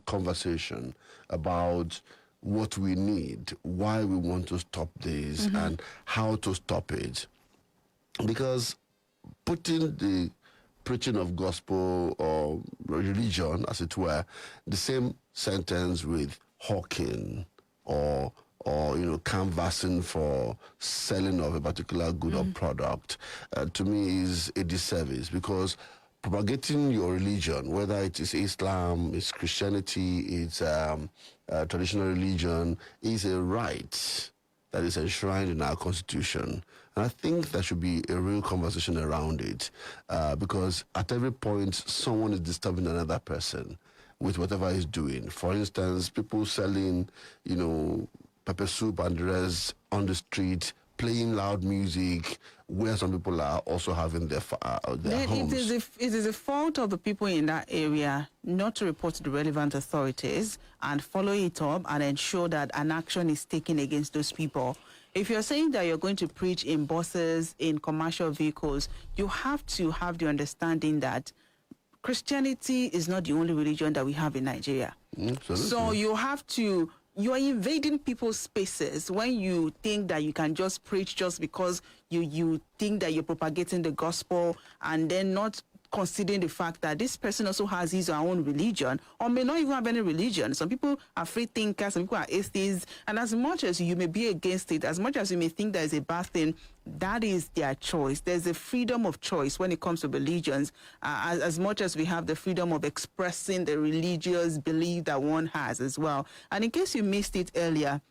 conversation about what we need, why we want to stop this, and how to stop it. Because putting the preaching of gospel or religion, as it were, the same sentence with hawking or canvassing for selling of a particular good or product, to me is a disservice, because propagating your religion, whether it is Islam, it's Christianity, it's traditional religion, is a right that is enshrined in our constitution. And I think there should be a real conversation around it, because at every point, someone is disturbing another person with whatever he's doing. For instance, people selling, pepper soup and the rest on the street, playing loud music, where some people are also having their homes. It is a fault of the people in that area not to report to the relevant authorities and follow it up and ensure that an action is taken against those people. If you're saying that you're going to preach in buses, in commercial vehicles, you have to have the understanding that Christianity is not the only religion that we have in Nigeria. Absolutely. So you are invading people's spaces when you think that you can just preach just because you think that you're propagating the gospel, and then not considering the fact that this person also has his or her own religion, or may not even have any religion. Some people are free thinkers, some people are atheists, and as much as you may be against it, as much as you may think that is a bad thing, that is their choice. There's a freedom of choice when it comes to religions, as much as we have the freedom of expressing the religious belief that one has as well. And in case you missed it earlier,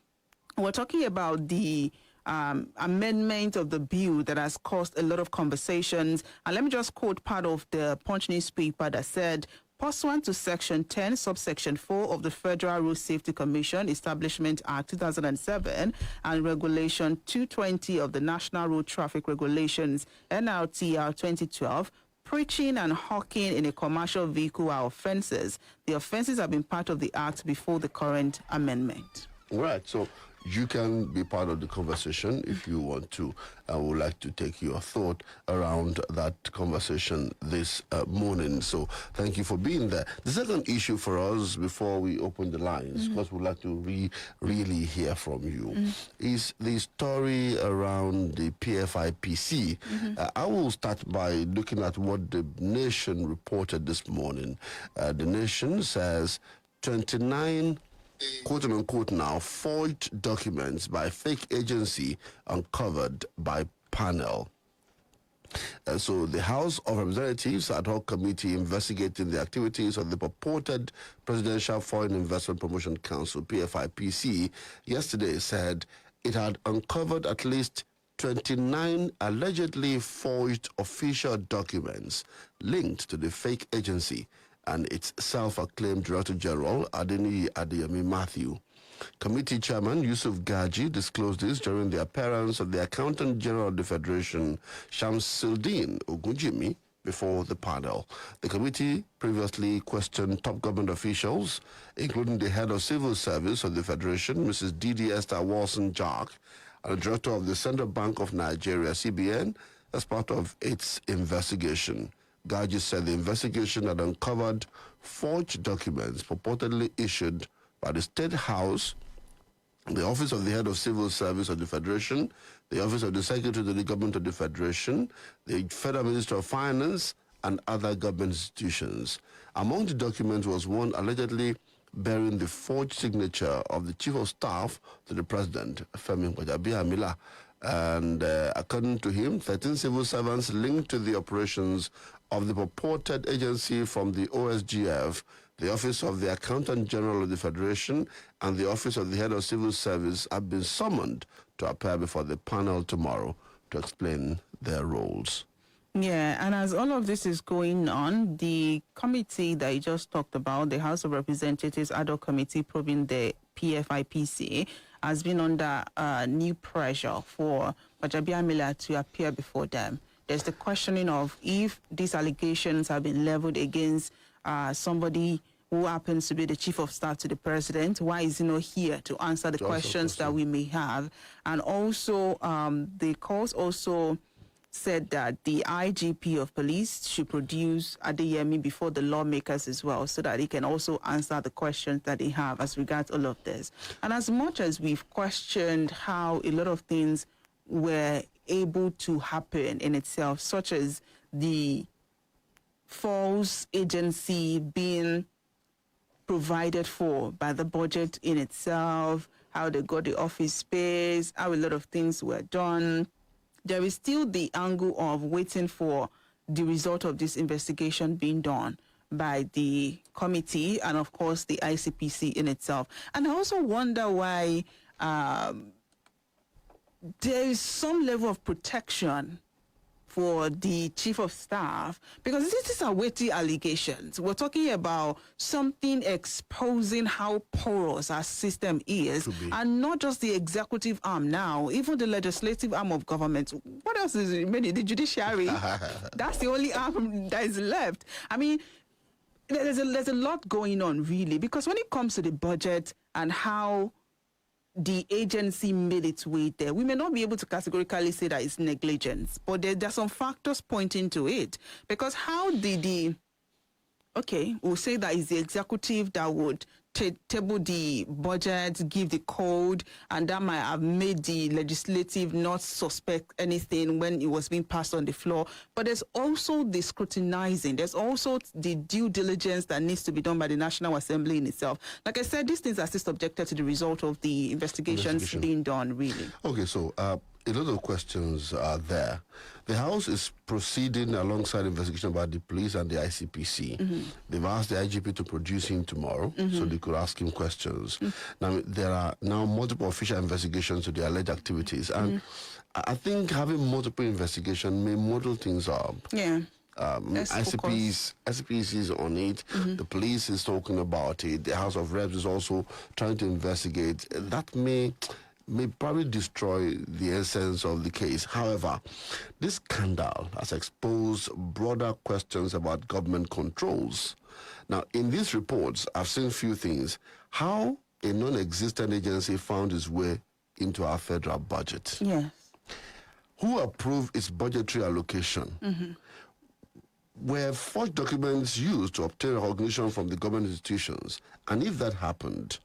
we're talking about the amendment of the bill that has caused a lot of conversations. And let me just quote part of the Punch newspaper that said, pursuant to Section 10, subsection 4 of the Federal Road Safety Commission Establishment Act 2007 and Regulation 220 of the National Road Traffic Regulations NRTR 2012, preaching and hawking in a commercial vehicle are offences. The offences have been part of the Act before the current amendment. Right, so you can be part of the conversation if you want to. I would like to take your thought around that conversation this morning. So thank you for being there. The second issue for us before we open the lines, because we'd like to really hear from you, is the story around the PFIPC. I will start by looking at what the Nation reported this morning. The Nation says 29 quote-unquote now, forged documents by fake agency uncovered by panel. So the House of Representatives ad hoc committee investigating the activities of the purported Presidential Foreign Investment Promotion Council, PFIPC, yesterday said it had uncovered at least 29 allegedly forged official documents linked to the fake agency and its self-acclaimed Director General, Adeniyi Adeyemi Matthew. Committee Chairman Yusuf Gaji disclosed this during the appearance of the Accountant General of the Federation, Shamsuddin Ogunjimi, before the panel. The committee previously questioned top government officials, including the head of civil service of the Federation, Mrs. Didi Esther Wilson-Jack, and the director of the Central Bank of Nigeria, CBN, as part of its investigation. Gaji said the investigation had uncovered forged documents purportedly issued by the State House, the Office of the Head of Civil Service of the Federation, the Office of the Secretary to the Government of the Federation, the Federal Minister of Finance, and other government institutions. Among the documents was one allegedly bearing the forged signature of the Chief of Staff to the President, Femi Gbajabiamila. And according to him, 13 civil servants linked to the operations of the purported agency from the OSGF, the Office of the Accountant General of the Federation, and the Office of the Head of Civil Service have been summoned to appear before the panel tomorrow to explain their roles. Yeah, and as all of this is going on, the committee that you just talked about, the House of Representatives Ad hoc Committee probing the PFIPC, has been under new pressure for Gbajabiamila to appear before them. There's the questioning of if these allegations have been leveled against somebody who happens to be the Chief of Staff to the President. Why is he not here to answer the questions that we may have? And also, the calls also said that the IGP of police should produce Adeyemi before the lawmakers as well, so that he can also answer the questions that they have as regards all of this. And as much as we've questioned how a lot of things were able to happen in itself, such as the false agency being provided for by the budget in itself, how they got the office space, how a lot of things were done, there is still the angle of waiting for the result of this investigation being done by the committee and, of course, the ICPC in itself. And I also wonder why there is some level of protection for the chief of staff, because these are weighty allegations. We're talking about something exposing how porous our system is, and not just the executive arm now, even the legislative arm of government. What else is remaining? The judiciary. That's the only arm that is left. I mean, there's a lot going on, really, because when it comes to the budget and how the agency made its way there, we may not be able to categorically say that it's negligence, but there are some factors pointing to it. Because how did we'll say that it's the executive that would table the budget, give the code, and that might have made the legislative not suspect anything when it was being passed on the floor. But there's also the scrutinizing. There's also the due diligence that needs to be done by the National Assembly in itself. Like I said, these things are still subjected to the result of the investigations being done, really. Okay, so a lot of questions are there. The House is proceeding alongside investigation about the police and the ICPC. They've asked the IGP to produce him tomorrow so they could ask him questions. Now, there are now multiple official investigations to the alleged activities. And I think having multiple investigations may muddle things up. Yeah. ICPC is on it. The police is talking about it. The House of Reps is also trying to investigate. That may probably destroy the essence of the case. However, this scandal has exposed broader questions about government controls. Now, in these reports, I've seen few things. How a non-existent agency found its way into our federal budget. Yes. Who approved its budgetary allocation? Were forged documents used to obtain recognition from the government institutions? And if that happened,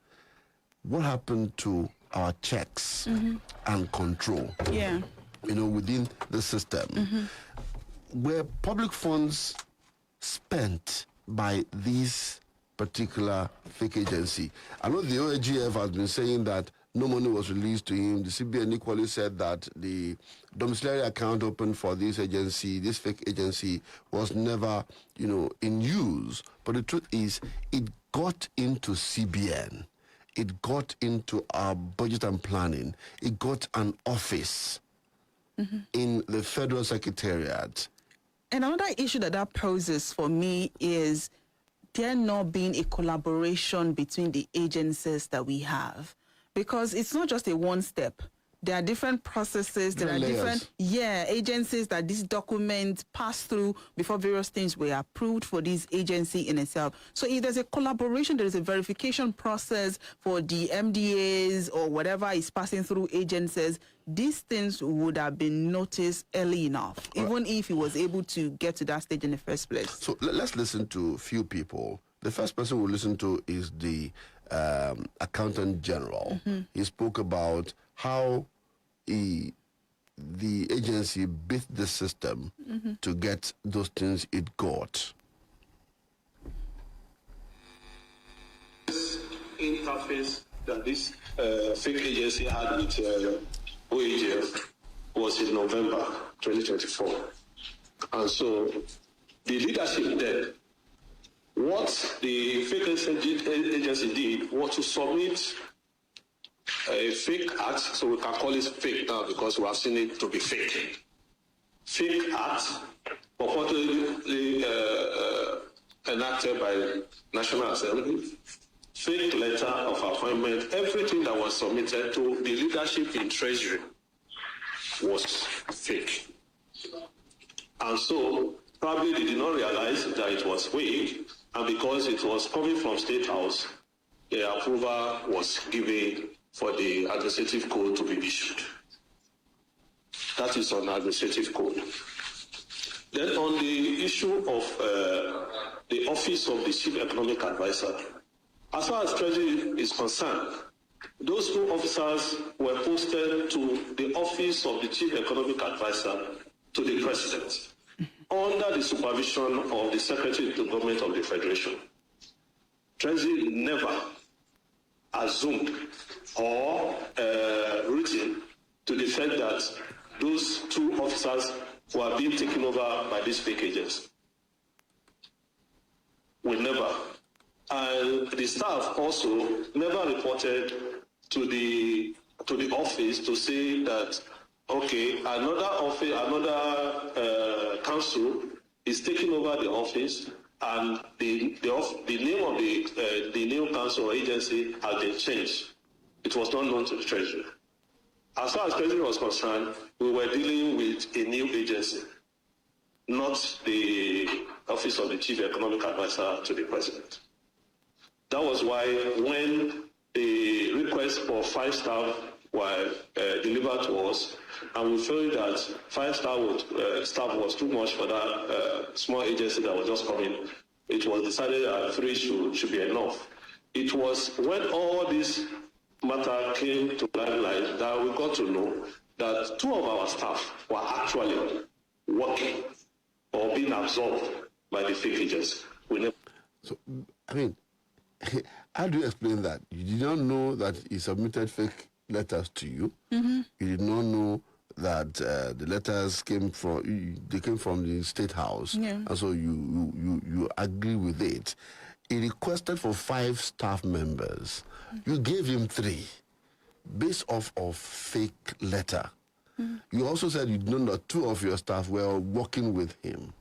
what happened to our checks and control, within the system? Were public funds spent by this particular fake agency? I know the OAGF has been saying that no money was released to him. The CBN equally said that the domiciliary account opened for this agency, this fake agency, was never, in use. But the truth is, it got into CBN. It got into our budget and planning. It got an office in the Federal Secretariat. And another issue that poses for me is there not being a collaboration between the agencies that we have. Because it's not just a one step. There are different processes, there are different agencies that this document passed through before various things were approved for this agency in itself. So if there's a collaboration, there is a verification process for the MDAs or whatever is passing through agencies, these things would have been noticed early enough, even if he was able to get to that stage in the first place. So let's listen to a few people. The first person we'll listen to is the Accountant General. He spoke about how the agency beat the system to get those things it got. Interface that this fake agency had with OAGF was in November 2024. And so the leadership then, what the fake agency did was to submit a fake act, so we can call it fake now because we have seen it to be fake. Fake act purportedly enacted by National Assembly, fake letter of appointment, everything that was submitted to the leadership in Treasury was fake. And so probably they did not realize that it was fake, and because it was coming from State House, the approval was given for the administrative code to be issued. That is on administrative code. Then on the issue of the office of the Chief Economic Advisor, as far as Treasury is concerned, those 2 officers were posted to the office of the Chief Economic Advisor to the President under the supervision of the Secretary to the Government of the Federation. Treasury never assumed or written to the fact that those 2 officers were being taken over by these fake agents. We never. And the staff also never reported to the office to say that, okay, another council is taking over the office, and the name of the new council or agency has been changed. It was not known to the Treasury. As far as Treasury was concerned, we were dealing with a new agency, not the office of the Chief Economic Advisor to the President. That was why when the request for 5 staff were delivered to us, and we felt that 5 staff was too much for that small agency that was just coming, it was decided that 3 should be enough. It was when all this matter came to limelight that we got to know that 2 of our staff were actually working or being absorbed by the fake agents. So, I mean, how do you explain that? You did not know that he submitted fake letters to you. Mm-hmm. You did not know that the letters came from the State House, and so you agree with it. He requested for 5 staff members. You gave him 3 based off of fake letter. You also said you know that 2 of your staff were working with him.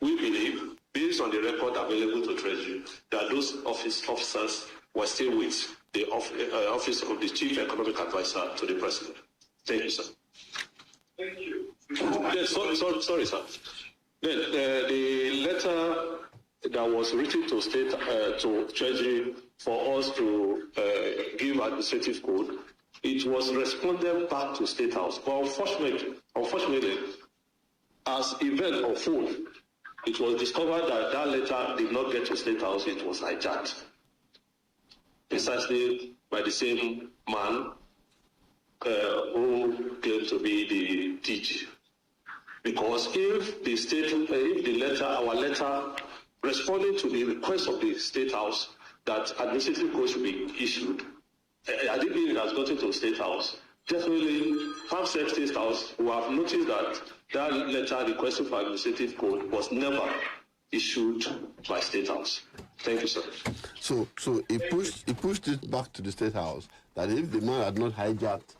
We believe, based on the record available to Treasury, that those officers were still with the office of the Chief Economic Advisor to the President. Thank you, sir. Thank you. Yes, sorry, sir. Then the letter that was written to Treasury for us to give administrative code, it was responded back to State House. But unfortunately, as event unfolded, it was discovered that that letter did not get to State House. It was hijacked, precisely by the same man who claimed to be the DG. Because if our letter responding to the request of the State House that administrative code should be issued, I didn't mean it has gotten to the State House. Definitely, FAMSEC State House will have noticed that that letter requesting for administrative code was never issued by State House. Thank you, sir. So he pushed it back to the State House that if the man had not hijacked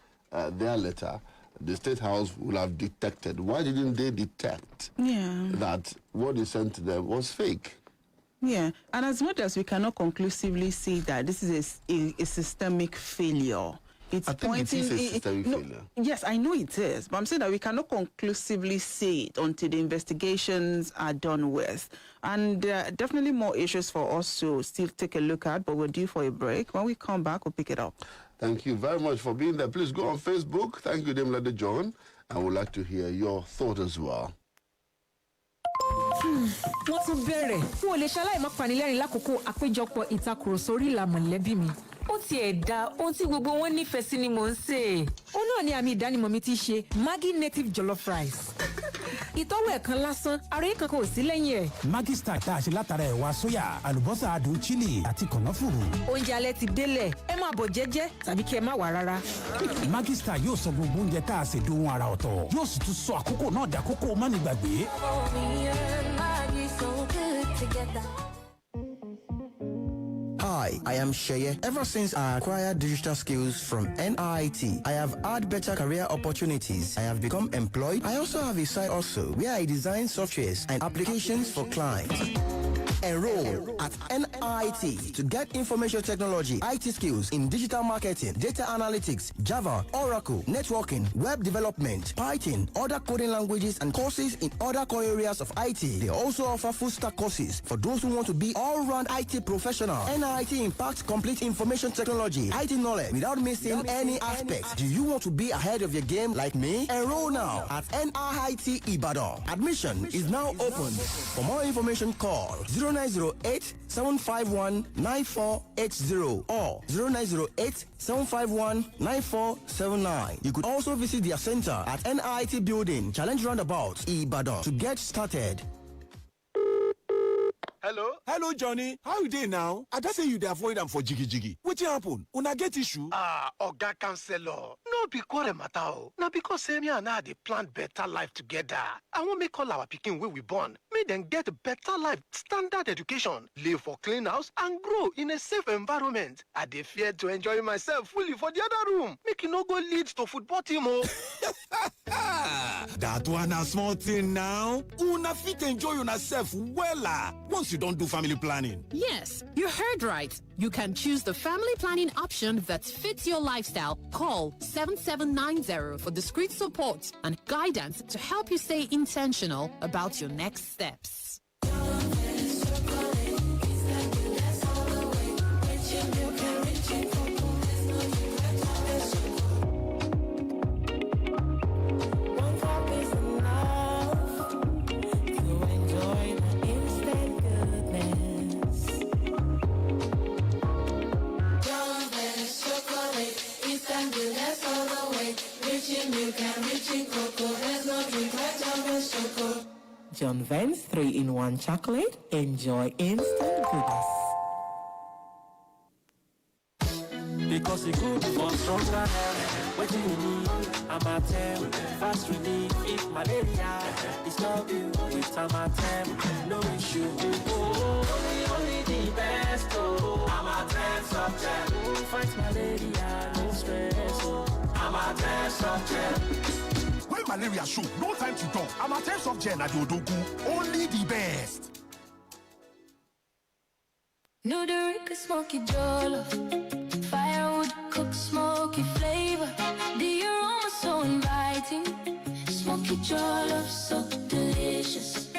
their letter, the State House would have detected. Why didn't they detect that what he sent to them was fake? Yeah, and as much as we cannot conclusively say that this is a systemic failure, it's I think pointing. it is a systemic failure. Yes, I know it is, but I'm saying that we cannot conclusively say it until the investigations are done with. And definitely more issues for us to still take a look at, but we're due for a break. When we come back, we'll pick it up. Thank you very much for being there. Please go on Facebook. Thank you, Demlade John. I would like to hear your thought as well. Wọ́n tún bẹ̀rẹ̀ fún olè ṣaláì má panilẹ́rìn lákòókò àpéjọpọ̀ ìtakùrọ̀sọ orí ìlà mọ̀lẹ́bí mi. Ó tiẹ̀ da ohun tí gbogbo wọn nífẹ̀ẹ́ sí ni mò ń sè. Ó náà ni àmì ìdánimọ̀ mi ti ṣe Maggi native jollof rice. Ìtọ́wò ẹ̀kan lásán, ara yìí kankan ò sí lẹ́yìn ẹ̀. Maggi Star tá a ṣe látara ẹ̀wà sóyà, àlùbọ́sà adùn chili àti kànáfùrù. Oúnjẹ alẹ́ ti délẹ̀, ẹ máa bọ̀ jẹ́jẹ́ tàbí kí ẹ má wá rárá. Maggi Star yóò sọ gbogbo oúnjẹ tá a ṣe dohun àrà ọ̀tọ̀. Yóò sì tún sọ àkókò náà dàkókò mánigbàgbé. Hi, I am Sheye. Ever since I acquired digital skills from NIT, I have had better career opportunities. I have become employed. I also have a side also where I design softwares and applications for clients. Enroll at NIT to get information technology, IT skills in digital marketing, data analytics, Java, Oracle, networking, web development, Python, other coding languages, and courses in other core areas of IT. They also offer full stack courses for those who want to be all-round IT professional. NIT impacts complete information technology, IT knowledge without missing any aspect. Do you want to be ahead of your game like me? Enroll now at NIT Ibadan. Admission is now open. For more information, call 0908 751 9480 or 0908 751 9479. You could also visit their center at NIT Building, Challenge Roundabout, Ibadan to get started. Hello, Johnny. How you doing now? I just say you dey avoid am for jiggy. Wetin happen? Una get issue? Oga Counselor. No be quarrel matter o. Na because say me and I dey plan better life together. I wan make all our pikin wey we born, make dem get better life, standard education, live for clean house, and grow in a safe environment. I dey fear to enjoy myself fully for the other room. Make e no go lead to football team o. That one na small thing now. Una fit enjoy yourself wella once you don't do family planning. Yes, you heard right. You can choose the family planning option that fits your lifestyle. Call 7790 for discreet support and guidance to help you stay intentional about your next steps. John Vance 3-in-1 chocolate. Enjoy instant goodness. Because it good for stronger health. What do you need? Amatem, fast relief, if malaria. It's not you, it's Amatem, no issue. Only the best, Amatem soft gel. Fight malaria, no stress, Amatem soft gel. When malaria show, no time to talk. Amatem soft gel na the odogu, only the best. No, the Rick smoky jollof. Firewood cook smoky flavor. The aroma so inviting. Smoky jollof so delicious.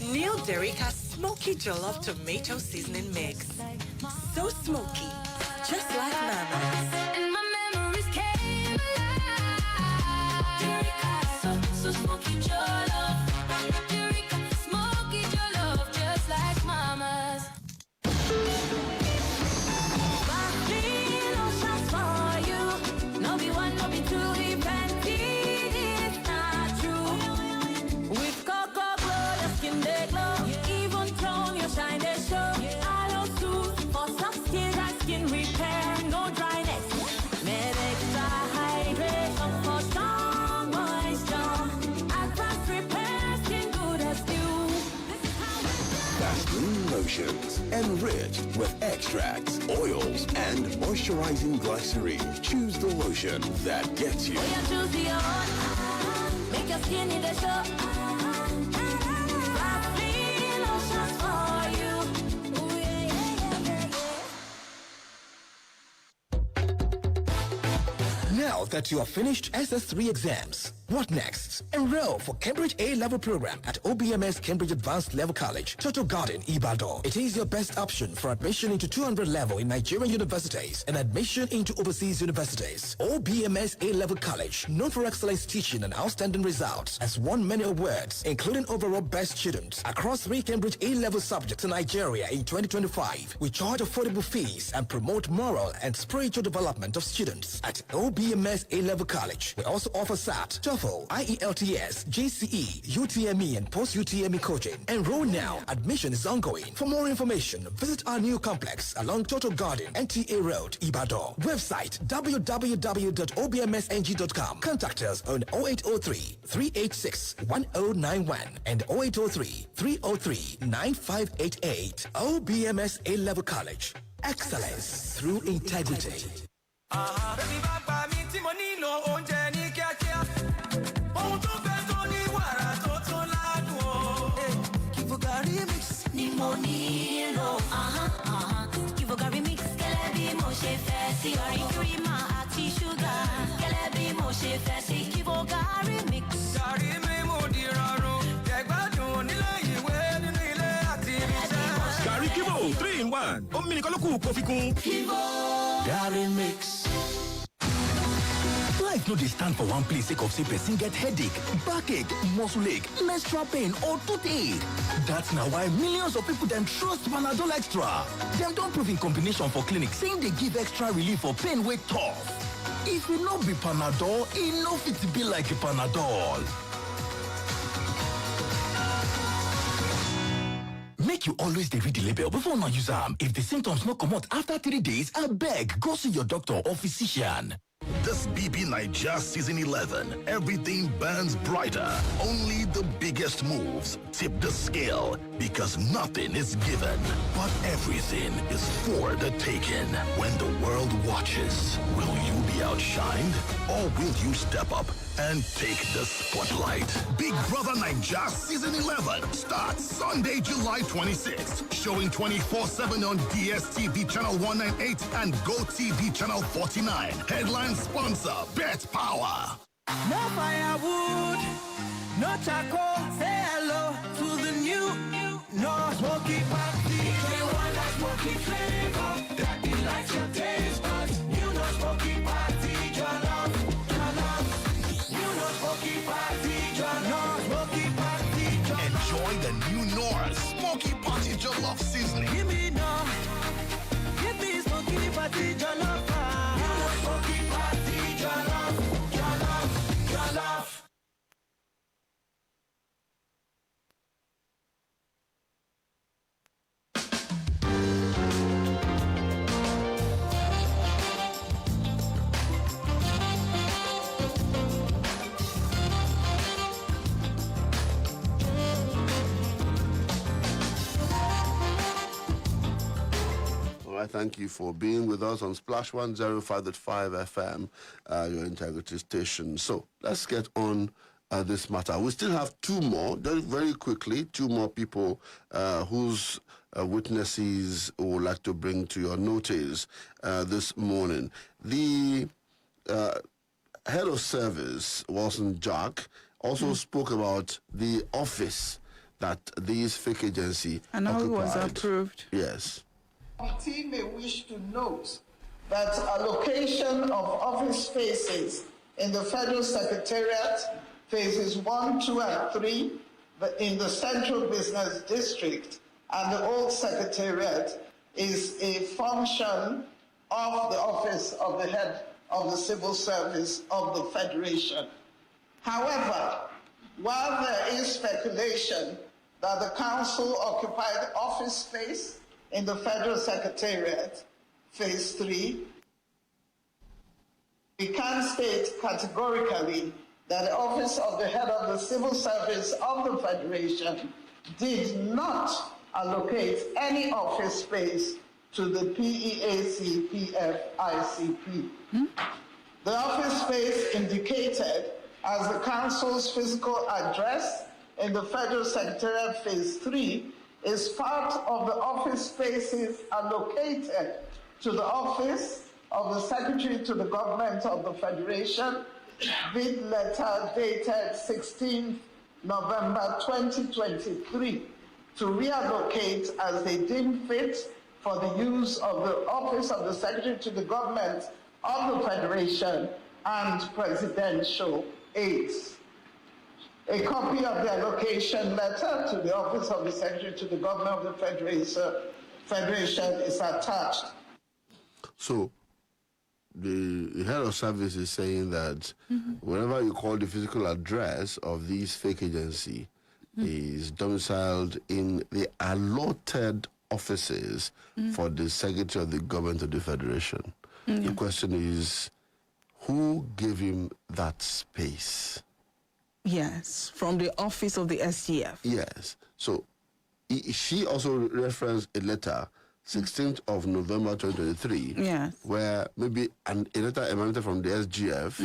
Neil Derica's smoky jollof tomato seasoning mix. So smoky, just like Mama's. And my memories came alive. Derica so smoky jollof. Derica smoky jollof, just like Mama's. Lotions enriched with extracts, oils, and moisturizing glycerin. Choose the lotion that gets you. Make your skin in the show. Lotions for you. Ooh, yeah. Now that you have finished SS3 exams, what next? Enroll for Cambridge A-Level program at OBMS Cambridge Advanced Level College, Toto Garden, Ibadan. It is your best option for admission into 200 level in Nigerian universities and admission into overseas universities. OBMS A-Level College, known for excellence teaching and outstanding results, has won many awards, including overall best students across 3 Cambridge A-Level subjects in Nigeria in 2025. We charge affordable fees and promote moral and spiritual development of students at OBMS A-Level College. We also offer SAT, TOEFL, IELTS, GCE, UTME, and post-UTME coaching. Enroll now. Admission is ongoing. For more information, visit our new complex along Toto Garden, NTA Road, Ibadan. Website www.obmsng.com. Contact us on 0803-386-1091 and 0803-303-9588. OBMS A-Level College. Excellence through integrity. Remix. mo nílò. Kivo Gary mix, gẹ́lẹ́ bí mo ṣe fẹ́ sí orin kírímà àti ṣúgà. Gẹ́lẹ́ bí mo ṣe fẹ́ sí Kivo Gary mix. Gàrí mi mú di rọrùn, jẹ̀gbádùn nílé ìwé nínú ilé àti ibiṣẹ́. Gàrí Kivo 3-in-1, omi nìkan ló kù kó fi kún. Kivo Gary mix. Life no dey stand for one place sake of say person get headache, backache, muscle ache, menstrual pain or toothache. That's na why millions of people dem trust Panadol Extra. Dem don prove in combination for clinic saying dey give extra relief for pain wey tough. If e no be Panadol, e no fit be like Panadol. Make you always dey read the label before una use am. If the symptoms no comot after 3 days, abeg go see your doctor or physician. This BB Nigeria Season 11, everything burns brighter. Only the biggest moves tip the scale because nothing is given, but everything is for the taking. When the world watches, will you be outshined or will you step up and take the spotlight? Big Brother Nigeria Season 11 starts Sunday, July 26th, showing 24/7 on DSTV Channel 198 and GoTV Channel 49. Headline sponsor, Bet Power. No firewood, no charcoal. Say hello to the new, no smoky party. One that smoky flavor that delights your taste buds. You know smoky party, jollof, jollof. You know smoky party, jollof, smoky party, jollof. Enjoy the new North Smoky Party Jollof seasoning. Give me no, give me smoky party, jollof. You know smoky party, jollof, jollof, jollof. I thank you for being with us on Splash 105.5 FM, your integrity station. So let's get on this matter. We still have two more, very quickly, two more people whose witnesses we would like to bring to your notice this morning. The head of service, Oluwaseun Jack, also spoke about the office that this fake agency and how it was occupied. approved. Yes. Committee may wish to note that allocation of office spaces in the Federal Secretariat, phases 1, 2, and 3, in the Central Business District and the Old Secretariat is a function of the Office of the Head of the Civil Service of the Federation. However, while there is speculation that the Council occupied office space in the Federal Secretariat, Phase 3, we can state categorically that the Office of the Head of the Civil Service of the Federation did not allocate any office space to the PEAC-PF-ICP. The office space indicated as the Council's physical address in the Federal Secretariat Phase 3 is part of the office spaces allocated to the Office of the Secretary to the Government of the Federation, bid letter dated 16 November 2023, to reallocate as they deem fit for the use of the Office of the Secretary to the Government of the Federation and presidential aids. A copy of the allocation letter to the Office of the Secretary to the Governor of the Federation is attached. So, the head of service is saying that whenever you call the physical address of this fake agency is domiciled in the allotted offices for the Secretary of the Government of the Federation. The question is, who gave him that space? Yes, from the office of the SGF. Yes. So she also referenced a letter, 16th of November 2023, where maybe a letter emanated from the SGF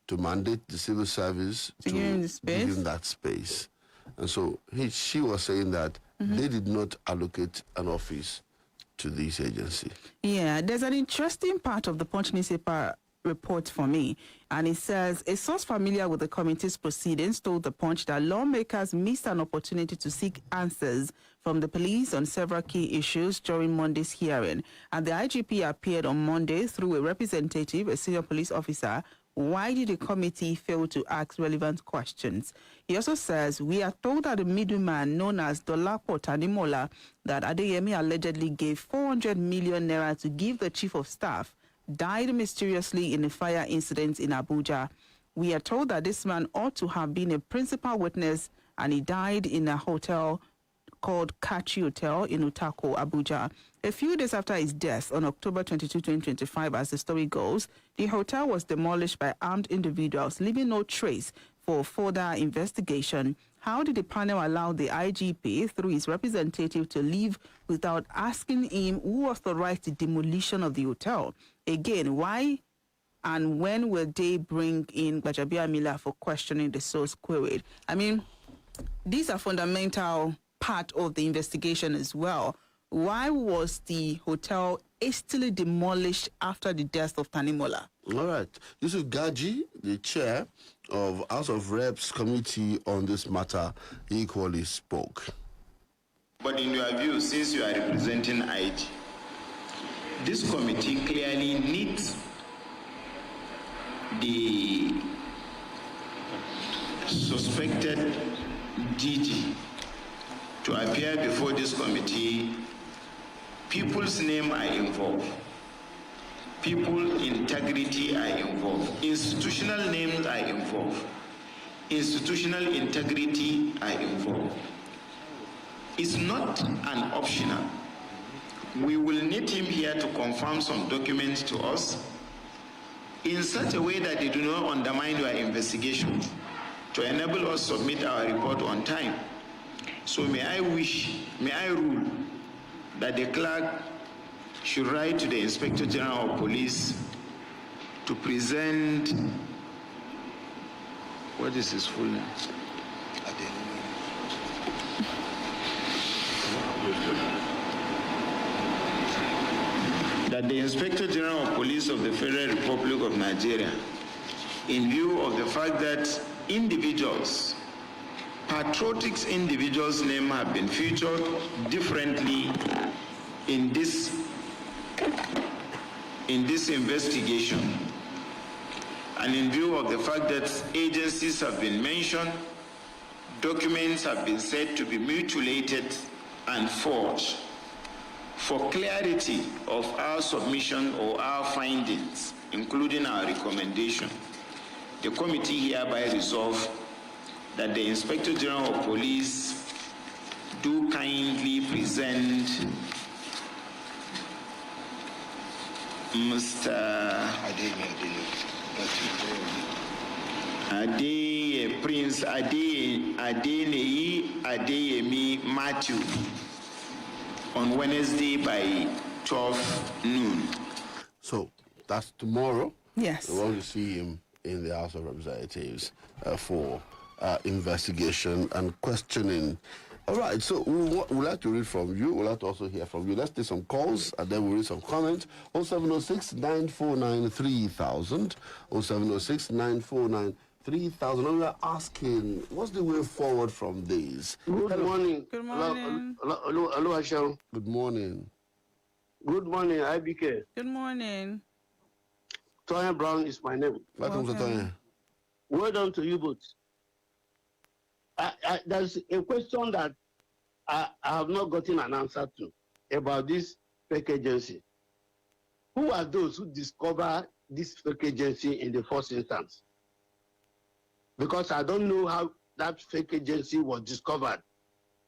to mandate the civil service to give him that space. And so she was saying that they did not allocate an office to this agency. Yeah, there's an interesting part of the Punch newspaper report for me, and it says a source familiar with the committee's proceedings told the Punch that lawmakers missed an opportunity to seek answers from the police on several key issues during Monday's hearing, and the IGP appeared on Monday through a representative, a senior police officer. Why did the committee fail to ask relevant questions? He also says, we are told that the middleman known as Dolapo Tanimola that Adeyemi allegedly gave 400 million naira to give the chief of staff died mysteriously in a fire incident in Abuja. We are told that this man ought to have been a principal witness and he died in a hotel called Kachi Hotel in Utako, Abuja. A few days after his death on October 22, 2025, as the story goes, the hotel was demolished by armed individuals, leaving no trace for further investigation. How did the panel allow the IGP, through his representative, to leave without asking him who authorized the demolition of the hotel? Again, why and when will they bring in Gbajabiamila Miller for questioning, the source queried? I mean, these are fundamental part of the investigation as well. Why was the hotel hastily demolished after the death of Tanimola? All right. Yusuf Gaji, the chair of House of Reps Committee on this matter, equally spoke. But in your view, since you are representing IG, this committee clearly needs the suspected DG to appear before this committee. People's name are involved. People integrity are involved. Institutional names are involved. Institutional integrity are involved. It's not an optional. We will need him here to confirm some documents to us in such a way that they do not undermine your investigation, to enable us to submit our report on time. So may I rule that the clerk should write to the Inspector General of Police to present, what is his full name? That the Inspector General of Police of the Federal Republic of Nigeria, in view of the fact that individuals, patriotic individuals' names have been featured differently in this investigation, and in view of the fact that agencies have been mentioned, documents have been said to be mutilated and forged, for clarity of our submission or our findings, including our recommendation, the committee hereby resolve that the Inspector General of Police do kindly present Mr. Prince Adeyemi Matthew on Wednesday by 12 noon. So that's tomorrow. Yes. We want to see him in the House of Representatives for investigation and questioning. All right, so we'd like to read from you. We'd like to also hear from you. Let's take some calls, and then we'll read some comments. 0706-949-3000, 0706-949-3000. And we're asking, what's the way forward from this? Good morning. Good morning. Oluwaseun. Good morning. Good morning, IBK. Good morning. Toyin Brown is my name. Welcome to Toyin. Well done to you both. There's a question that I have not gotten an answer to about this fake agency. Who are those who discover this fake agency in the first instance? Because I don't know how that fake agency was discovered.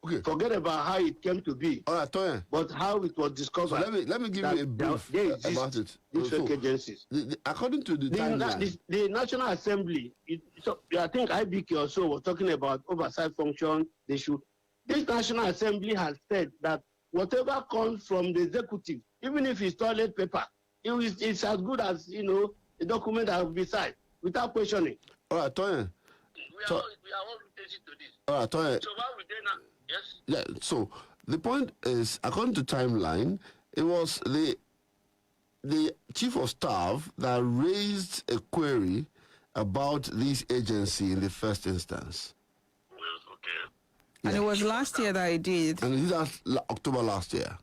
Okay. Forget about how it came to be. All right, Toyin. But how it was discovered. So let me give you a brief about it. These fake agencies. According to the timeline, the National Assembly, I think IBK also was talking about oversight function. This National Assembly has said that whatever comes from the executive, even if it's toilet paper, it's as good as a document that will be signed without questioning. All right, Toyin. We are all related to this. All right, Toyin. So why would they not? Yes. Yeah. So the point is, according to timeline, it was the chief of staff that raised a query about this agency in the first instance. Okay. And it was last year that I did. And this was October last year.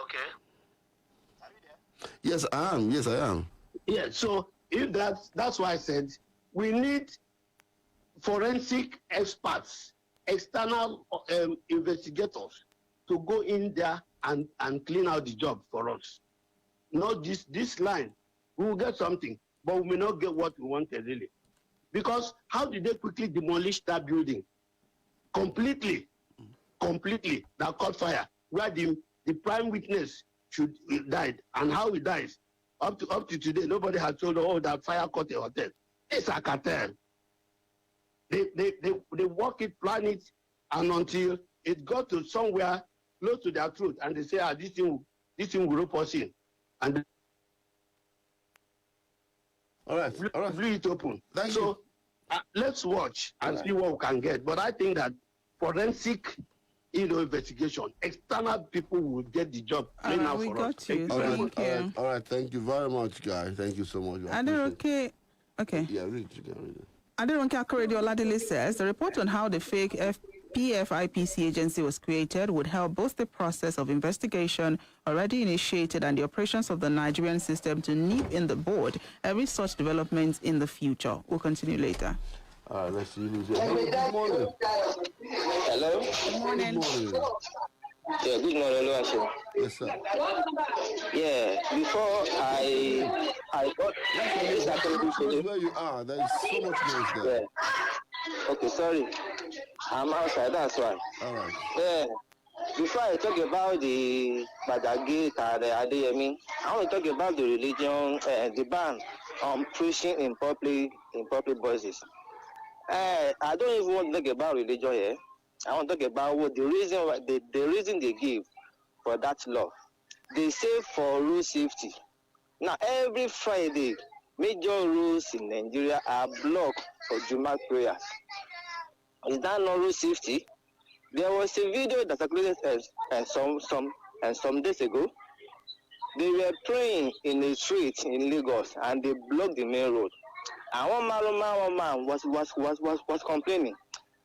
Okay. Yes, I am. Yes, I am. Yeah, so if that's why I said we need forensic experts, external investigators to go in there and clean out the job for us. Not this line. We will get something, but we may not get what we wanted really. Because how did they quickly demolish that building? Completely, that caught fire, where the prime witness died, and how he dies. Up to today, nobody has told, that fire caught a hotel. It's a cartel. They work it, plan it, and until it got to somewhere close to their truth, and they say, this thing will rope us in. And all right. Blew it open. So let's watch and see what we can get. But I think that forensic, investigation, external people will get the job. We got you. All right. Thank you very much, guys. Thank you so much. Okay. Yeah, read it. Aderonke Akorede Oladele says the report on how the fake PFIPC agency was created would help both the process of investigation already initiated and the operations of the Nigerian system to nip in the bud every such development in the future. We'll continue later. All right, let's see who's here. Good morning. Hello? Good morning. Yeah, good morning, Oluwaseun. Yes, sir. Yeah, before I got where you are, there is so much noise there. Yeah. Okay, sorry. I'm outside, that's why. All right. Yeah. Before I talk about the Badagate and the Adeyemi, I want to talk about the religion, the ban on preaching in public voices. I don't even want to talk about religion here. I want to talk about what the reason they give for that law. They say for road safety. Now every Friday, major roads in Nigeria are blocked for Jumat prayers. Is that not road safety? There was a video that circulated some days ago. They were praying in a street in Lagos and they blocked the main road. And one man was complaining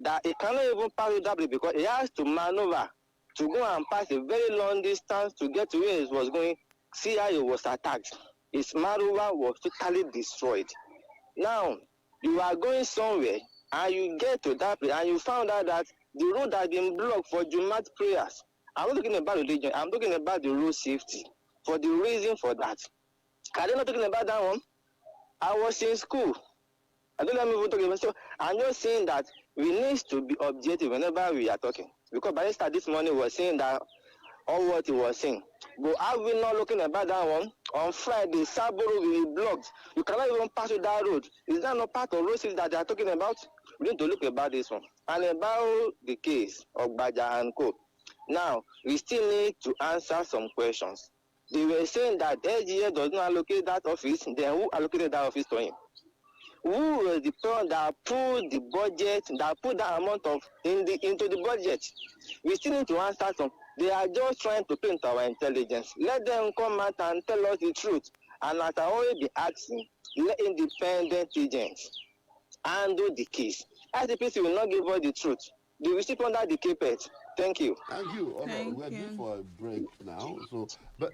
that he cannot even pass that way because he has to maneuver to go and pass a very long distance to get to where he was going. See how he was attacked. His maneuver was totally destroyed. Now, you are going somewhere and you get to that place and you found out that the road has been blocked for Jumat prayers. I'm not talking about religion, I'm talking about the road safety. For the reason for that. Are they not talking about that one? I was in school. I don't know if we're talking about. So I'm just saying that we need to be objective whenever we are talking. Because Barrister this morning was saying that all what he was saying. But are we not looking about that one? On Friday, Saboro will be blocked. You cannot even pass through that road. Is that not part of road safety that they are talking about? We need to look about this one. And about the case of Baja and Co. Now, we still need to answer some questions. They were saying that LGA does not allocate that office, then who allocated that office to him? Who was the person that put the budget, that put that amount of into the budget? We still need to answer some. They are just trying to paint our intelligence. Let them come out and tell us the truth. And as I always be asking, let independent agents handle the case. ICPC will not give us the truth. They will sit under the carpet. Thank you. Thank you. We're due for a break now. So, but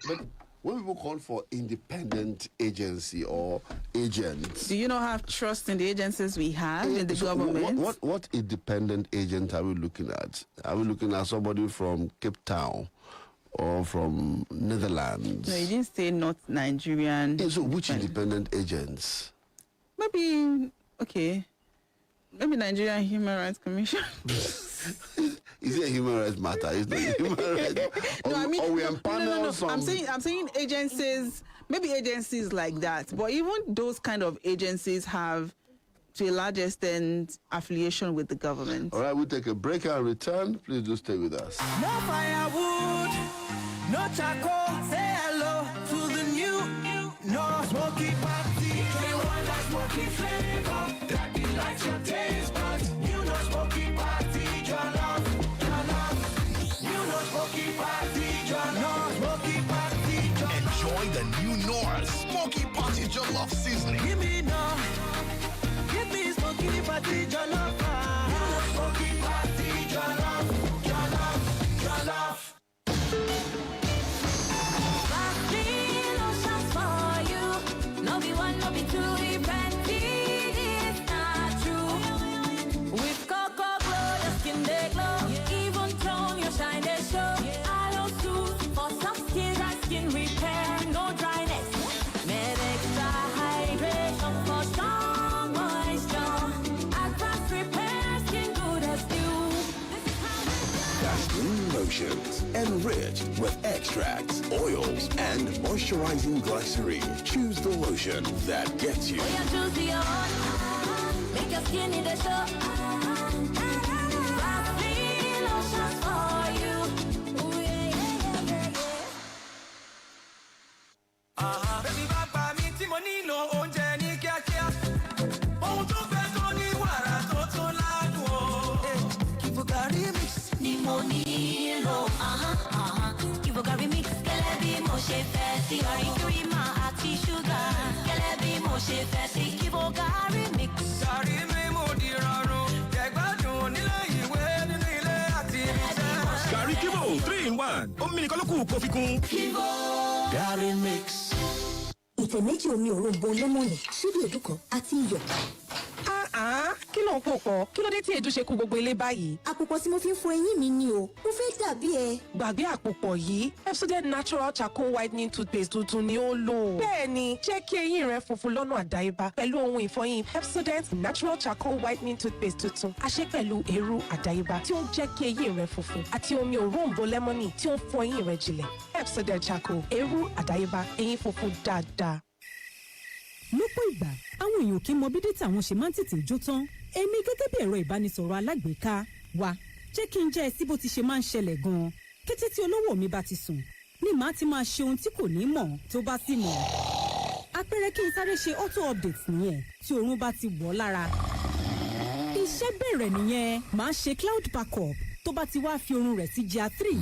when people call for independent agency or agents, do you not have trust in the agencies we have in the government? What independent agent are we looking at? Are we looking at somebody from Cape Town or from Netherlands? No, you didn't say not Nigerian. Yeah, so which independent agents? Maybe Nigerian Human Rights Commission. Is it a human rights matter? Is it human rights? No. I'm saying agencies, maybe agencies like that. But even those kind of agencies have, to a large extent, affiliation with the government. All right, we'll take a break and return. Please do stay with us. No firewood, no charcoal. Say hello to the new, no smoky party. They want that smoky flavor that delights your taste buds. You know smoky party, your love. enough seasoning. Give me no. Give me smoky party jollof. Smoky party jollof. Jollof. Jollof. No be one, no be two, we plenty. It's not true. With Cocoa Glow, your skin they glow. Even tone, your shine they show. Aloe Soothe for soft skin, dry skin repair, no dryness. Med extra hydration for strong moisture. Advanced repair, skin good as new. Vaseline lotions, enriched with extracts, oils, and moisturizing glycerin. Choose the lotion that gets you. Oh, yeah, choose your own. Make your skin in the show. Vaseline lotions for you. Ooh, yeah, yeah, yeah, yeah. Baby, bàbá mi tí mo nílò oúnjẹ ní kíákíá. Ohun tó fẹ́ tó ní wàrà tó tún ládùn o. Kibogari mix ni mo nílò. Kibogari mix gẹ́lẹ́ bí mo ṣe fẹ́ sí orí kírímà àti ṣúgà. Gẹ́lẹ́ bí mo ṣe fẹ́ sí Kibogari mix. Gàrí mi mo di rọrùn. Jẹ̀gbádùn nílé ìwé nínú ilé àti ibiṣẹ́. Gàrí Kivo 3-in-1. Omi nìkan ló kù kó fi kún. Kivo. Gàrí mix. Ìtẹ̀ méjì omi òróǹbó lẹ́mọ̀nì, ṣíbí èédú kan àti iyọ̀. Kí ló ń pò pọ̀? Kí ló dé tí èédú ṣe kú gbogbo ilé báyìí? Àpòpọ̀ tí mo fi ń fọ eyín mi ni o. Mo fẹ́ dàbí ẹ. Gbàgbé àpòpọ̀ yìí, Pepsodent Natural Charcoal Whitening Toothpaste tuntun ni ó lò. Bẹ́ẹ̀ni, jẹ́ kí eyín rẹ funfun lọ́nà àdáyébá pẹ̀lú ohun ìfọyín Pepsodent Natural Charcoal Whitening Toothpaste tuntun. A ṣe pẹ̀lú eérú àdáyébá tí ó ń jẹ́ kí eyín rẹ funfun àti omi òróǹbó lẹ́mọ́nì tí ó ń fọ eyín rẹ jinlẹ̀. Pepsodent Charcoal, eérú àdáyébá, eyín funfun dáadáa. Lọ́pọ̀ ìgbà, àwọn èèyàn kì í mọ bí dátà wọn ṣe máa ń tètè jó tán. Èmi gẹ́gẹ́ bí ẹ̀rọ ìbánisọ̀rọ̀ alágbèéká wa, jẹ́ kí n jẹ́ ẹ sí bó ti ṣe máa ń ṣẹlẹ̀ gan-an. Kété tí olówó mi bá ti sùn, ni màá ti máa ṣe ohun tí kò ní mọ̀ tó bá sì mọ̀. Àpẹẹrẹ kí n sáré ṣe auto update nìyẹn tí oorun bá ti wọ̀ lára. Iṣẹ́ bẹ̀rẹ̀ nìyẹn, màá ṣe cloud backup tó bá ti wá fi oorun rẹ̀ sí GR 3.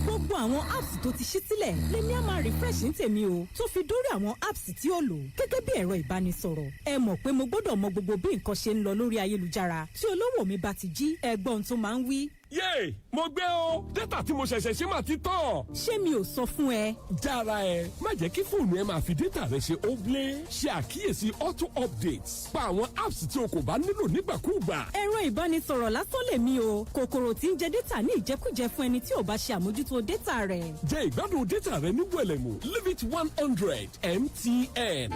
Gbogbo àwọn apps tó ti ṣí sílẹ̀ lèmi á máa refresh ní tèmi o, tó fi dórí àwọn apps tí ó lò gẹ́gẹ́ bí ẹ̀rọ ìbánisọ̀rọ̀. Ẹ mọ̀ pé mo gbọ́dọ̀ mọ gbogbo bí nǹkan ṣe ń lọ lórí ayélujára. Tí olówó mi bá ti jí, ẹgbọ́n tó máa ń wí. Yéè, mo gbé o. Dátà tí mo ṣẹ̀ṣẹ̀ ṣe máa ti tán. Ṣé mi ò sọ fún ẹ? Jára ẹ, má jẹ́ kí fóònù ẹ máa fi dátà rẹ ṣe óblé. Ṣe àkíyèsí auto updates. Pa àwọn apps tí o kò bá nílò nígbàkúùgbà. Ẹ̀rọ ìbánisọ̀rọ̀ lásán lèmi o. Kòkòrò tí ń jẹ dátà ní ìjẹkújẹ fún ẹni tí ò bá ṣe àmójútó dátà rẹ̀. Jẹ ìgbádùn dátà rẹ ní wẹ̀lẹ̀mú. Leave it 100 MTN.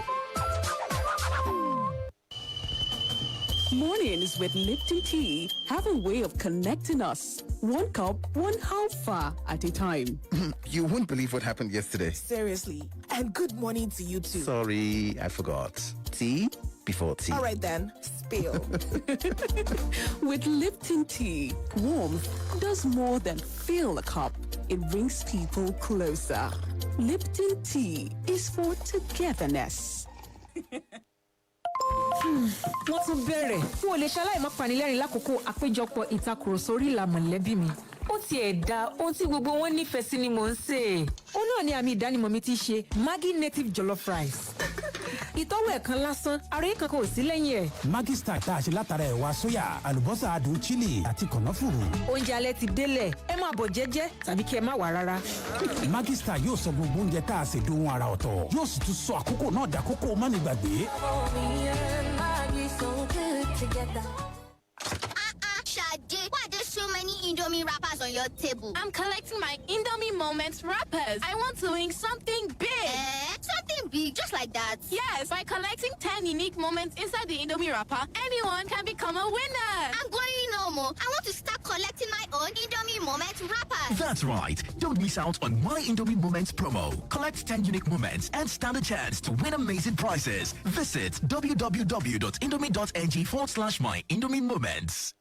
Mornings with Lipton Tea have a way of connecting us. One cup, one half at a time. You won't believe what happened yesterday. Seriously. And good morning to you too. Sorry, I forgot. Tea before tea. All right then, spill. With Lipton Tea, warmth does more than fill a cup. It brings people closer. Lipton Tea is for togetherness. Wọ́n tún bẹ̀rẹ̀. N ò lè ṣaláì má panilẹ́rìn lákòókò àpéjọpọ̀ ìtakùrọ̀sọ orí ìlà mọ̀lẹ́bí mi. Ó tiẹ̀ da ohun tí gbogbo wọn nífẹ̀ẹ́ sí ni mò ń sè. Ó náà ni àmì ìdánimọ̀ mi ti ṣe Maggi native jollof rice. Ìtọ́wò ẹ̀kan lásán, àròyé kankan ò sí lẹ́yìn ẹ̀. Maggi Star tá a ṣe látara ẹ̀wà sóyà, àlùbọ́sà adùn chili àti kànáfùrù. Oúnjẹ alẹ́ ti délẹ̀, ẹ máa bọ̀ jẹ́jẹ́ tàbí kí ẹ má wá rárá. Maggi Star yóò sọ gbogbo oúnjẹ tá a ṣe dohun ara ọ̀tọ̀. Yóò sì tún sọ àkókò náà dàkókò mánigbàgbé. Shade, why are there so many Indomie wrappers on your table? I'm collecting my Indomie Moments wrappers. I want to win something big. Something big, just like that? Yes, by collecting 10 unique moments inside the Indomie wrapper, anyone can become a winner. I'm going no more. I want to start collecting my own Indomie Moments wrappers. That's right. Don't miss out on My Indomie Moments promo. Collect 10 unique moments and stand a chance to win amazing prizes. Visit www.indomie.ng/My Indomie Moments.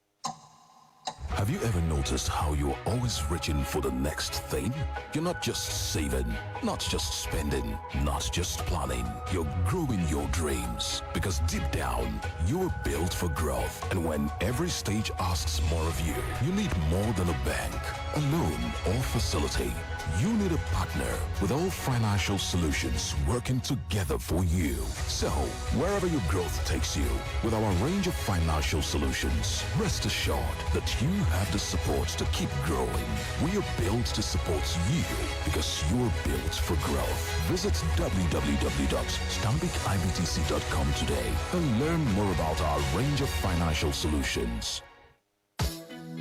Have you ever noticed how you're always reaching for the next thing? You're not just saving, not just spending, not just planning. You're growing your dreams because deep down, you're built for growth. And when every stage asks more of you, you need more than a bank, a loan, or facility, you need a partner with all financial solutions working together for you. So, wherever your growth takes you, with our range of financial solutions, rest assured that you have the support to keep growing. We are built to support you because you're built for growth. Visit www.stambicibtc.com today and learn more about our range of financial solutions.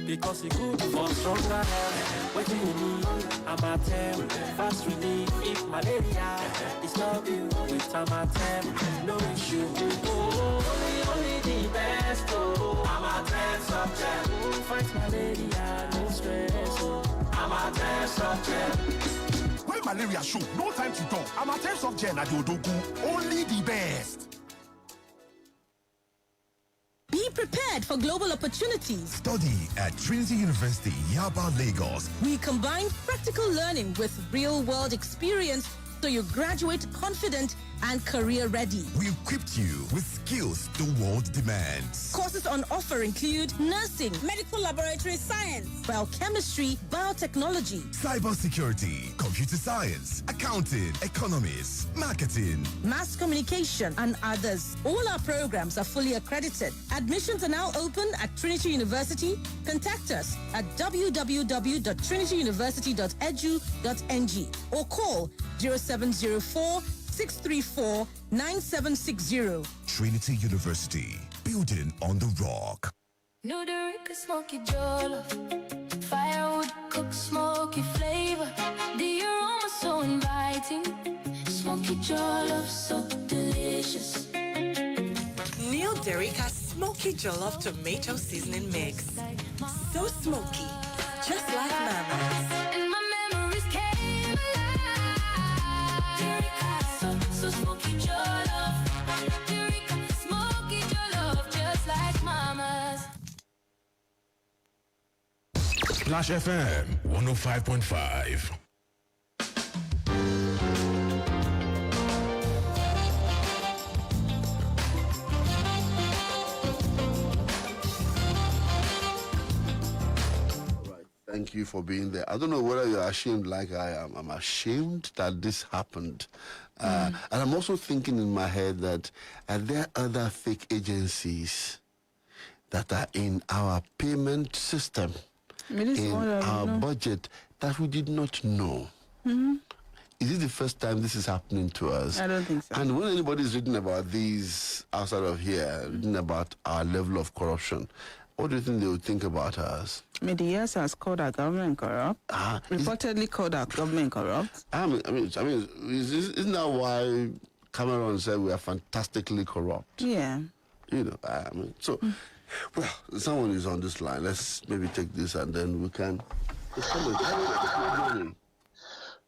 Because it good for stronger health. What do you need? Amatem, fast relief. If malaria is not you with Amatem, no issue. Only the best. Amatem subject. Fight malaria, no stress. Amatem subject. When malaria show, no time to talk. Amatem subject at Odogu. Only the best. Be prepared for global opportunities. Study at Trinity University, Yaba, Lagos. We combine practical learning with real-world experience so you graduate confident and career-ready. We equipped you with skills the world demands. Courses on offer include nursing, medical laboratory science, biochemistry, biotechnology, cybersecurity, computer science, accounting, economics, marketing, mass communication, and others. All our programs are fully accredited. Admissions are now open at Trinity University. Contact us at www.trinityuniversity.edu.ng or call 0704-634-9760. Trinity University, building on the rock. No, the smoky jollof, firewood cook smoky flavor. The aroma so inviting, smoky jollof so delicious. New Derica Smoky Jollof Tomato Seasoning Mix. So smoky, just like Mama's. And my memories came alive. Derica so smoky jollof. Derica smoky jollof, just like Mama's. Splash FM 105.5. Thank you for being there. I don't know whether you're ashamed like I am. I'm ashamed that this happened. And I'm also thinking in my head that are there other fake agencies that are in our payment system, in our budget, that we did not know? Is it the first time this is happening to us? I don't think so. And when anybody's written about these outside of here, written about our level of corruption, what do you think they would think about us? Medias has called our government corrupt. Reportedly called our government corrupt. I mean, isn't that why Cameron said we are fantastically corrupt? Yeah. You know, well, someone is on this line. Let's maybe take this and then we can. Good morning.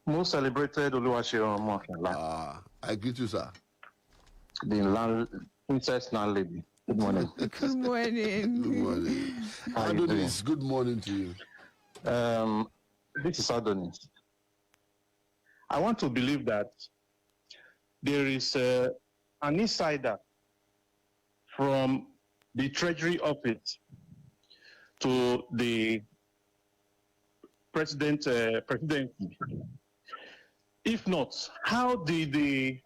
Most celebrated Oluwaseun. I greet you, sir. The princess landlady. Good morning. Good morning. Good morning. Adonis, good morning to you. This is Adonis. I want to believe that there is an insider from the Treasury Office to the presidency. If not, how did the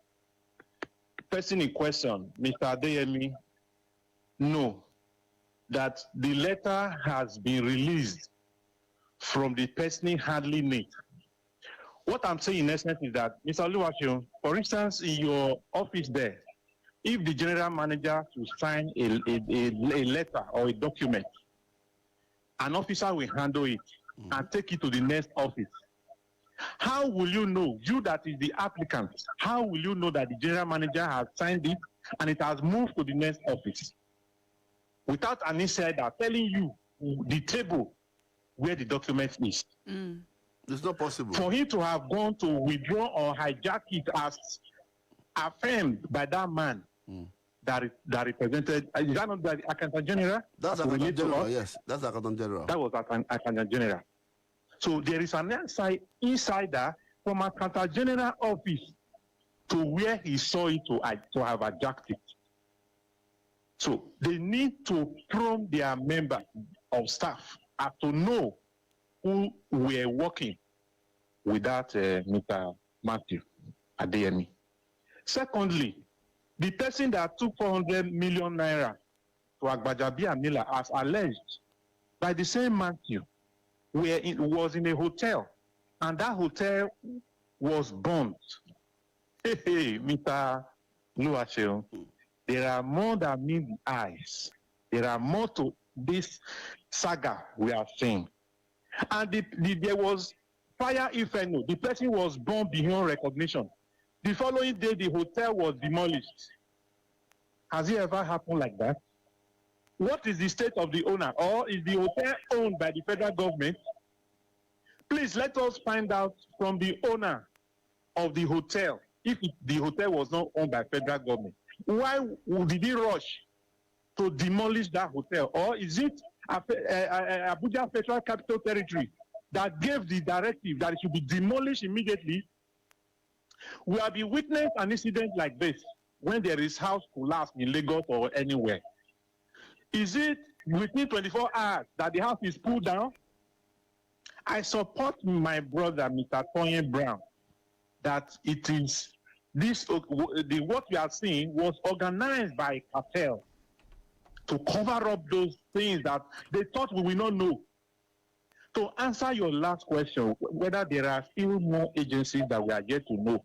person in question, Mr. Adeyemi, know that the letter has been released from the person handling it? What I'm saying in essence is that, Mr. Oluwaseun, for instance, in your office there, if the general manager will sign a letter or a document, an officer will handle it and take it to the next office. How will you know, you that is the applicant, how will you know that the general manager has signed it and it has moved to the next office without an insider telling you the table where the document is? It's not possible. For him to have gone to withdraw or hijack it as affirmed by that man that represented, is that not the Accountant General? That's Accountant General, yes. That's Accountant General. That was Accountant General. So there is an insider from Accountant General office to where he saw it to have hijacked it. So they need to prompt their members of staff to know who were working with that Mr. Matthew Adeyemi. Secondly, the person that took 400 million naira to Agbajabi Amila as alleged by the same Matthew was in a hotel, and that hotel was burnt. Hey, Mr. Oluwaseun, there are more than meet the eyes. There are more to this saga we are seeing. And there was fire inferno. The person was burned beyond recognition. The following day, the hotel was demolished. Has it ever happened like that? What is the state of the owner? Or is the hotel owned by the federal government? Please let us find out from the owner of the hotel if the hotel was not owned by federal government. Why did he rush to demolish that hotel? Or is it Abuja Federal Capital Territory that gave the directive that it should be demolished immediately? We have been witnessed an incident like this when there is house collapse in Lagos or anywhere. Is it within 24 hours that the house is pulled down? I support my brother, Mr. Tony Brown, that it is this, what we are seeing was organized by cartel to cover up those things that they thought we will not know. To answer your last question, whether there are still more agencies that we are yet to know,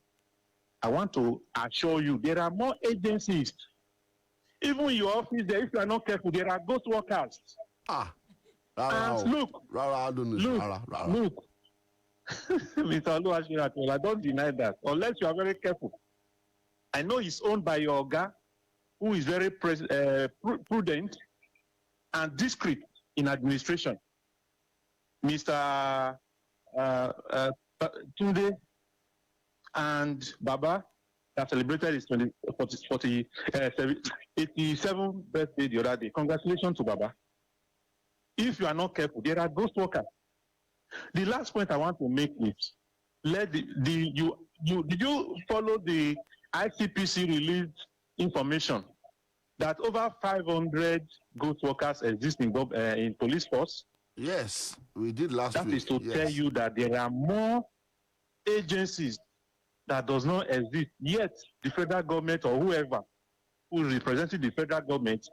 I want to assure you there are more agencies. Even in your office there, if you are not careful, there are ghost workers. And look, Mr. Oluwaseun, I don't deny that, unless you are very careful. I know it's owned by your Oga, who is very prudent and discreet in administration. Mr. Tunde and Baba that celebrated his 87th birthday the other day. Congratulations to Baba. If you are not careful, there are ghost workers. The last point I want to make is, did you follow the ICPC released information that over 500 ghost workers exist in police force? Yes, we did last week. That is to tell you that there are more agencies that does not exist, yet the federal government or whoever who is representing the federal government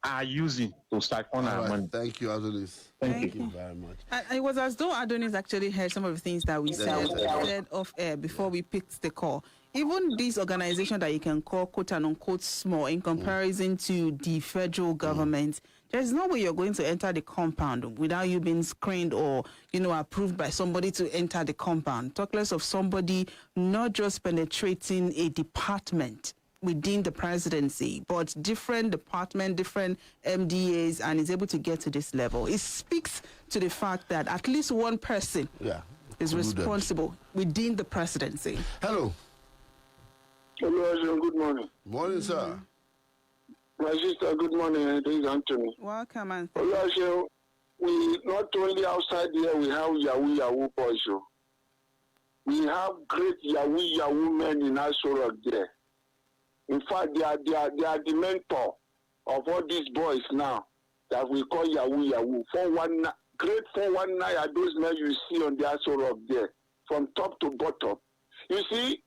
are using to siphon our money. Thank you, Adonis. Thank you very much. It was as though Adonis actually heard some of the things that we said off air before we picked the call. Even this organization that you can call quote and unquote small in comparison to the federal government, there's no way you're going to enter the compound without you being screened or, approved by somebody to enter the compound. Talk less of somebody not just penetrating a department within the presidency, but different department, different MDAs, and is able to get to this level. It speaks to the fact that at least one person is responsible within the presidency. Hello. Hello, good morning. Morning, sir. My sister, good morning. This is Anthony. Welcome, Anthony. Oluwaseun, we not only outside here, we have Yahoo boys. We have great Yahoo men in Asorok there. In fact, they are the mentor of all these boys now that we call Yahoo. 419, great 419 are those men you see on the Asorok there, from top to bottom. You see,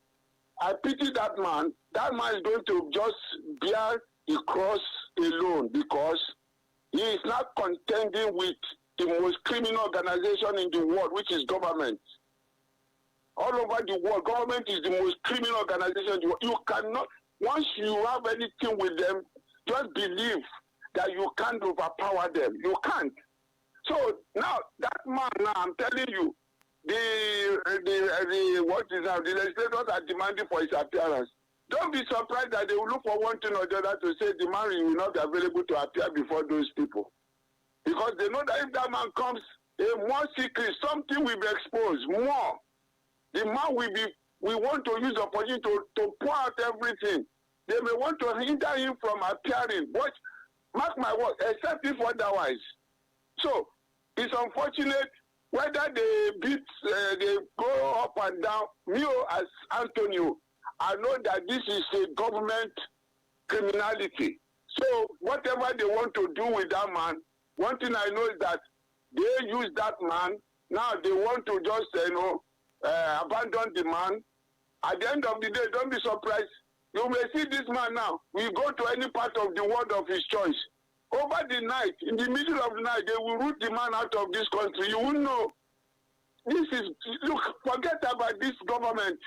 I pity that man. That man is going to just bear the cross alone because he is not contending with the most criminal organization in the world, which is government. All over the world, government is the most criminal organization in the world. You cannot, once you have anything with them, just believe that you can't overpower them. You can't. So now, that man, now I'm telling you, the legislators are demanding for his appearance. Don't be surprised that they will look for one thing or the other to say the man will not be available to appear before those people. Because they know that if that man comes, a more secret, something will be exposed, more. The man will be, we want to use the opportunity to pour out everything. They may want to hinder him from appearing. But mark my word, except if otherwise. So, it's unfortunate whether they beat, they go up and down. Me as Antonio, I know that this is a government criminality. So whatever they want to do with that man, one thing I know is that they use that man Now they want to just, abandon the man. At the end of the day, don't be surprised. You may see this man now. We go to any part of the world of his choice. Over the night, in the middle of the night, they will root the man out of this country. You won't know. Forget about this government.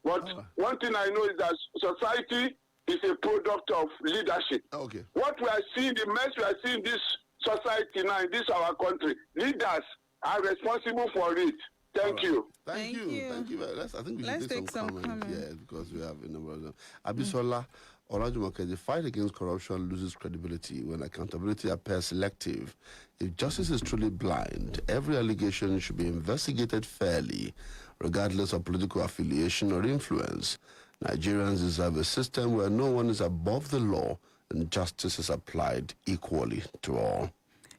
But one thing I know is that society is a product of leadership. Okay. What we are seeing, the mess we are seeing in this society now, in this our country, leaders are responsible for it. Thank you. Thank you. I think we should take some comments. Yeah, because we have a number of them. Abisola Olagunju, the fight against corruption loses credibility when accountability appears selective. If justice is truly blind, every allegation should be investigated fairly, regardless of political affiliation or influence. Nigerians deserve a system where no one is above the law and justice is applied equally to all.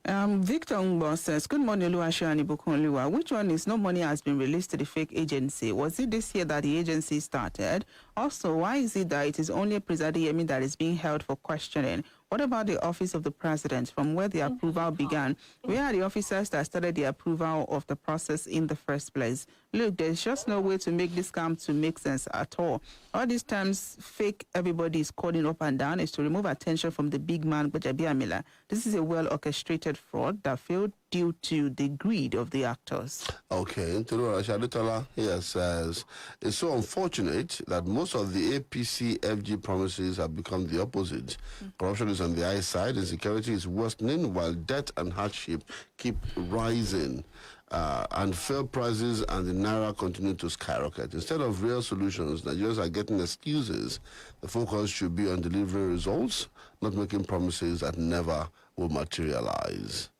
Victor Ngbo says, good morning, Oluwaseun and Ibukunoluwa. Which one is no money has been released to the fake agency? Was it this year that the agency started? Also, why is it that it is only President Yemi that is being held for questioning? What about the office of the president, from where the approval began? Where are the officers that started the approval of the process in the first place? Look, there's just no way to make this come to make sense at all. All these times, fake everybody is calling up and down is to remove attention from the big man, Gbajabiamila. This is a well-orchestrated fraud that failed due to the greed of the actors. Okay, Shaditola here says, it's so unfortunate that most of the APC FG promises have become the opposite. Corruption is on the high side, insecurity is worsening, while debt and hardship keep rising. And fuel prices and the naira continue to skyrocket. Instead of real solutions, Nigerians are getting excuses. The focus should be on delivering results, not making promises that never will materialize.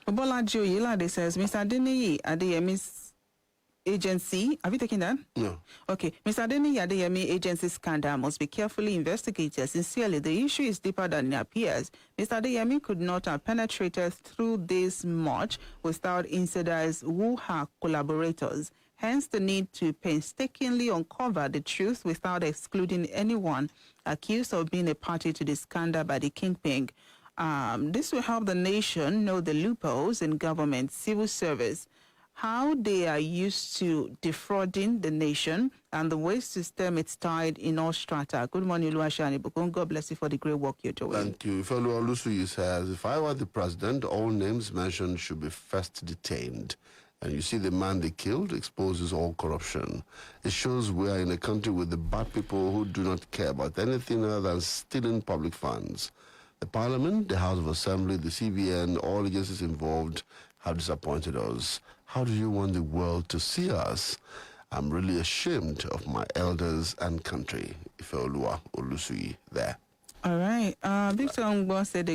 Obolaji Oyelade says, Mr. Adeniyi Adeyemi's agency, have you taken that? No. Okay. Mr. Adeniyi Adeyemi agency scandal must be carefully investigated. Sincerely, the issue is deeper than it appears. Mr. Adeyemi could not have penetrated through this much without insiders who are collaborators. Hence the need to painstakingly uncover the truth without excluding anyone accused of being a party to the scandal by the kingpin. This will help the nation know the loopholes in government, civil service, how they are used to defrauding the nation, and the ways to stem its tide in all strata. Good morning, Oluwaseun and Ibukun. God bless you for the great work you're doing. Thank you. Oluwaseun says, if I were the president, all names mentioned should be first detained. And you see the man they killed exposes all corruption. It shows we are in a country with the bad people who do not care about anything other than stealing public funds. The Parliament, the House of Assembly, the CBN, all agencies involved have disappointed us. How do you want the world to see us? I'm really ashamed of my elders and country. Oluwaseun there. All right. Victor Ngbo said